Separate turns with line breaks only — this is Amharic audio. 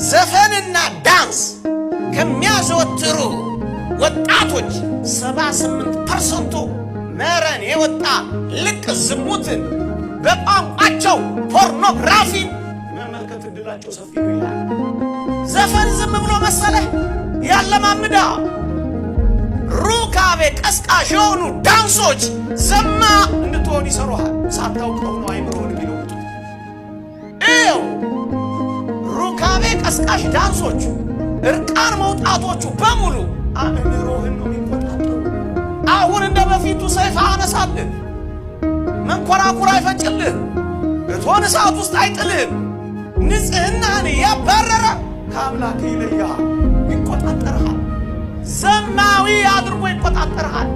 ዘፈንና ዳንስ ከሚያዘወትሩ ወጣቶች 78% መረን የወጣ ልቅ ዝሙትን በቋንቋቸው ፖርኖግራፊ መመልከት እድላቸው ሰፊ ነው ይላል። ዘፈን ዝም ብሎ መሰለህ ያለማምዳ ሩካቤ ቀስቃሽ የሆኑ ዳንሶች ዘማ እንድትሆን ይሰሩሃል። ሳታውቀው ነው አይምሮን የሚለውጡ። ይኸው ሩካቤ ቀስቃሽ ዳንሶቹ እርቃን መውጣቶቹ በሙሉ አእምሮህን ነው የሚቆጣጠሩ። አሁን እንደ በፊቱ ሰይፍ አነሳልህ፣ መንኮራኩር አይፈጭልህ፣ እቶን እሳት ውስጥ አይጥልህ። ንጽህናህን ያባረረ ከአምላክ ይለያል፣ ይቆጣጠርሃል። ዘማዊ አድርጎ ይቆጣጠርሃል።